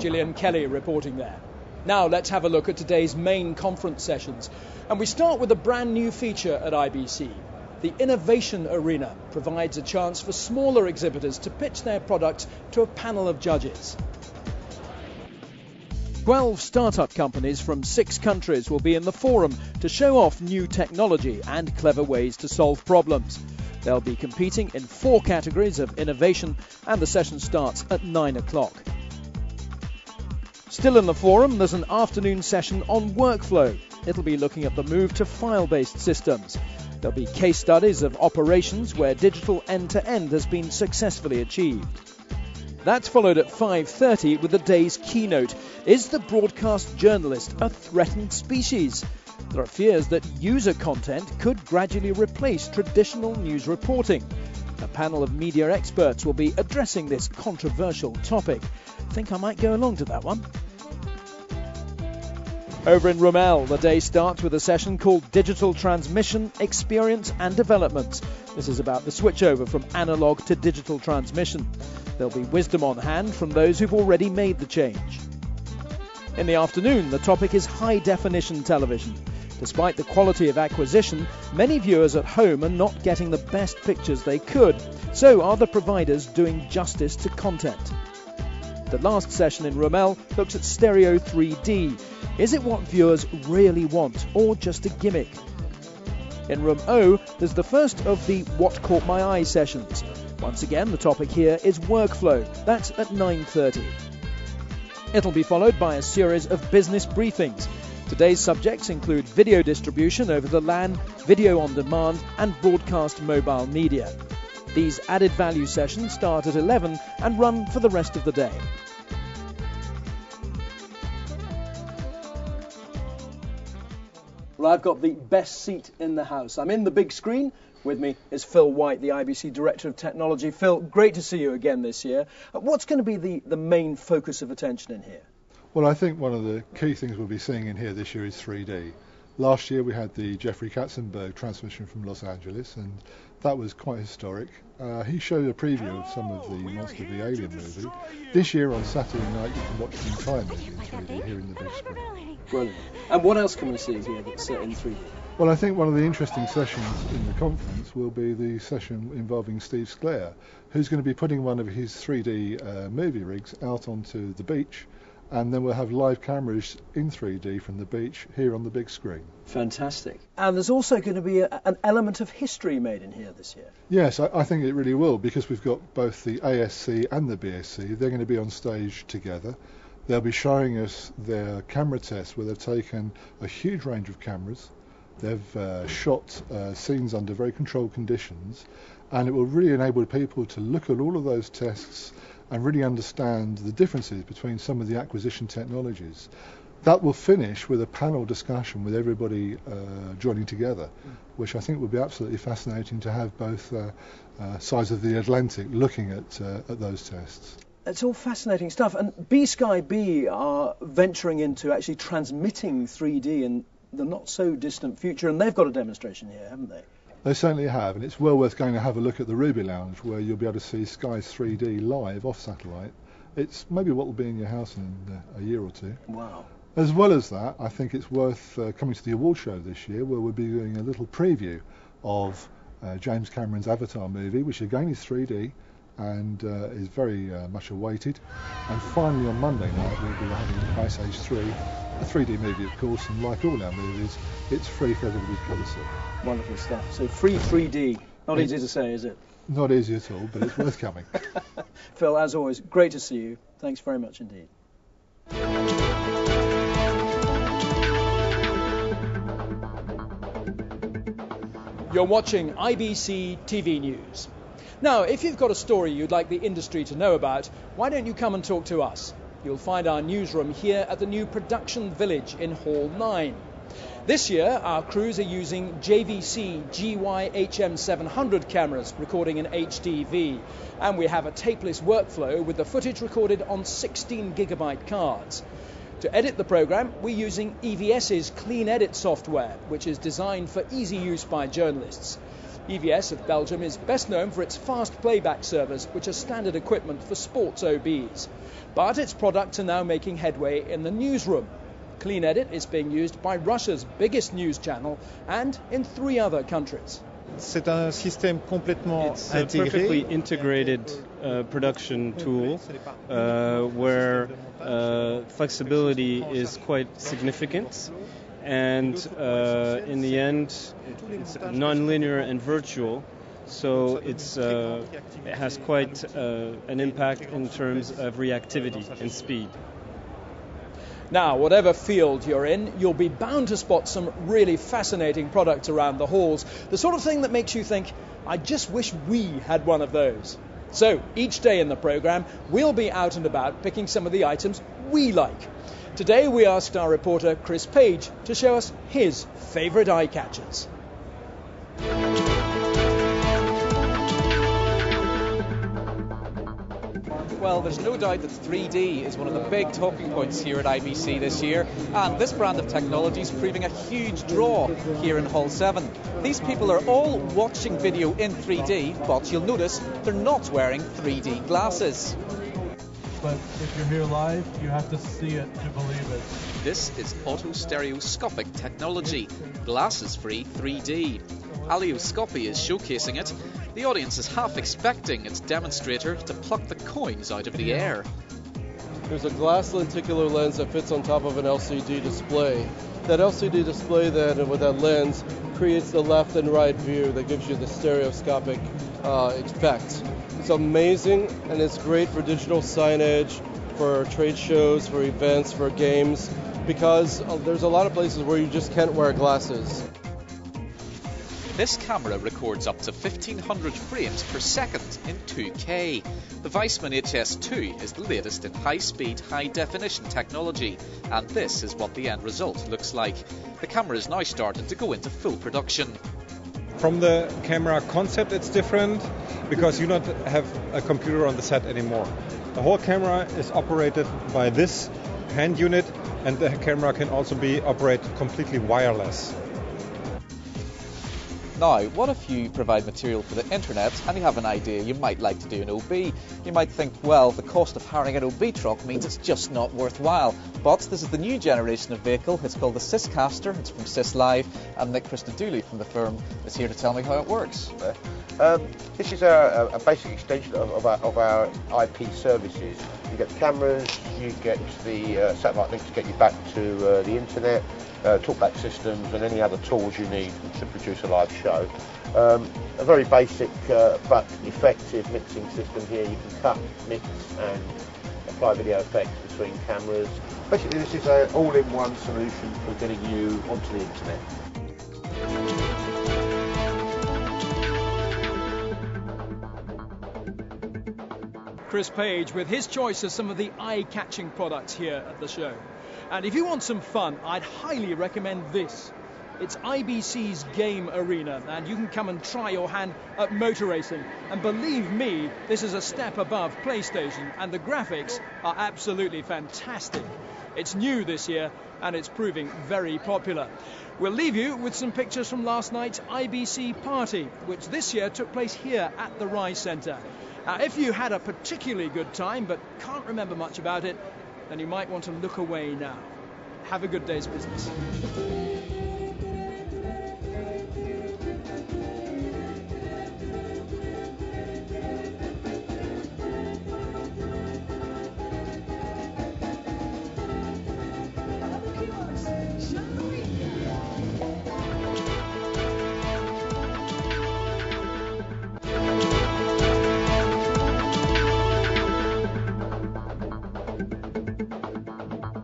Gillian Kelly reporting there. Now let's have a look at today's main conference sessions. And we start with a brand new feature at IBC. The Innovation Arena provides a chance for smaller exhibitors to pitch their products to a panel of judges. 12 startup companies from 6 countries will be in the forum to show off new technology and clever ways to solve problems. They'll be competing in 4 categories of innovation, and the session starts at 9 o'clock. Still in the forum, there's an afternoon session on workflow. It'll be looking at the move to file-based systems. There'll be case studies of operations where digital end-to-end has been successfully achieved. That's followed at 5:30 with the day's keynote. Is the broadcast journalist a threatened species? There are fears that user content could gradually replace traditional news reporting. A panel of media experts will be addressing this controversial topic. I think I might go along to that one. Over in Rommel, the day starts with a session called Digital Transmission, Experience and Development. This is about the switchover from analogue to digital transmission. There'll be wisdom on hand from those who've already made the change. In the afternoon, the topic is high-definition television. Despite the quality of acquisition, many viewers at home are not getting the best pictures they could. So are the providers doing justice to content? The last session in Rommel looks at stereo 3D. Is it what viewers really want, or just a gimmick? In Room O, there's the first of the What Caught My Eye sessions. Once again, the topic here is workflow. That's at 9:30. It'll be followed by a series of business briefings. Today's subjects include video distribution over the LAN, video on demand, and broadcast mobile media. These added value sessions start at 11 and run for the rest of the day. Well, I've got the best seat in the house. I'm in the big screen. With me is Phil White, the IBC Director of Technology. Phil, great to see you again this year. What's going to be the main focus of attention in here? Well, I think one of the key things we'll be seeing in here this year is 3D. Last year we had the Jeffrey Katzenberg transmission from Los Angeles, and that was quite historic. He showed a preview of some of the Monster v Alien movie. This year on Saturday night you can watch the entire movie in 3D here in the big screen. Brilliant. And what else can we see here that's in 3D? Well, I think one of the interesting sessions in the conference will be the session involving Steve Sclair, who's going to be putting one of his 3D movie rigs out onto the beach, and then we'll have live cameras in 3D from the beach here on the big screen. Fantastic. And there's also going to be an element of history made in here this year. Yes, I think it really will, because we've got both the ASC and the BSC. They're going to be on stage together. They'll be showing us their camera tests where they've taken a huge range of cameras. They've shot scenes under very controlled conditions, and it will really enable people to look at all of those tests and really understand the differences between some of the acquisition technologies. That will finish with a panel discussion with everybody joining together, which I think would be absolutely fascinating to have both sides of the Atlantic looking at those tests. It's all fascinating stuff. And B-Sky B are venturing into actually transmitting 3D in the not-so-distant future, and they've got a demonstration here, haven't they? They certainly have, and it's well worth going to have a look at the Ruby Lounge, where you'll be able to see Sky's 3D live off satellite. It's maybe what will be in your house in a year or two. Wow. As well as that, I think it's worth coming to the award show this year, where we'll be doing a little preview of James Cameron's Avatar movie, which again is 3D and is very much awaited. And finally on Monday night we'll be having Ice Age 3, a 3D movie of course, and like all our movies, it's free for everybody to come see. Wonderful stuff. So free 3D. Not easy to say, is it? Not easy at all, but it's worth coming. Phil, as always, great to see you. Thanks very much indeed. You're watching IBC TV News. Now, if you've got a story you'd like the industry to know about, why don't you come and talk to us? You'll find our newsroom here at the new Production Village in Hall 9. This year, our crews are using JVC GY-HM700 cameras recording in HDV, and we have a tapeless workflow with the footage recorded on 16 gigabyte cards. To edit the program, we're using EVS's Clean Edit software, which is designed for easy use by journalists. EVS of Belgium is best known for its fast playback servers, which are standard equipment for sports OBs. But its products are now making headway in the newsroom. Clean Edit is being used by Russia's biggest news channel and in 3 other countries. It's a perfectly integrated production tool where flexibility is quite significant, and in the end it's non-linear and virtual, so it has quite an impact in terms of reactivity and speed. Now, whatever field you're in, you'll be bound to spot some really fascinating products around the halls, the sort of thing that makes you think, I just wish we had one of those. So, each day in the programme, we'll be out and about picking some of the items we like. Today we asked our reporter Chris Page to show us his favourite eye catchers. Well, there's no doubt that 3D is one of the big talking points here at IBC this year, and this brand of technology is proving a huge draw here in Hall 7. These people are all watching video in 3D, but you'll notice they're not wearing 3D glasses. But if you're here live, you have to see it to believe it. This is autostereoscopic technology, glasses-free 3D. Alioscopy is showcasing it. The audience is half expecting its demonstrator to pluck the coins out of the air. There's a glass lenticular lens that fits on top of an LCD display. That LCD display then, with that lens, creates the left and right view that gives you the stereoscopic effect. It's amazing, and it's great for digital signage, for trade shows, for events, for games, because there's a lot of places where you just can't wear glasses. This camera records up to 1500 frames per second in 2K. The Weissman HS2 is the latest in high-speed, high-definition technology, and this is what the end result looks like. The camera is now starting to go into full production. From the camera concept, it's different because you don't have a computer on the set anymore. The whole camera is operated by this hand unit, and the camera can also be operated completely wireless. Now, what if you provide material for the internet and you have an idea you might like to do an OB? You might think, well, the cost of hiring an OB truck means it's just not worthwhile. But this is the new generation of vehicle. It's called the Syscaster. It's from Sys Live, and Nick Christodoulou from the firm is here to tell me how it works. This is a basic extension of our IP services. You get the cameras, you get the satellite links to get you back to the internet, talkback systems and any other tools you need to produce a live show. A very basic but effective mixing system here. You can cut, mix and apply video effects between cameras. Basically this is an all-in-one solution for getting you onto the internet. Chris Page with his choice of some of the eye-catching products here at the show. And if you want some fun, I'd highly recommend this. It's IBC's Game Arena, and you can come and try your hand at motor racing. And believe me, this is a step above PlayStation, and the graphics are absolutely fantastic. It's new this year, and it's proving very popular. We'll leave you with some pictures from last night's IBC party, which this year took place here at the Rise Centre. Now, if you had a particularly good time but can't remember much about it, then you might want to look away now. Have a good day's business.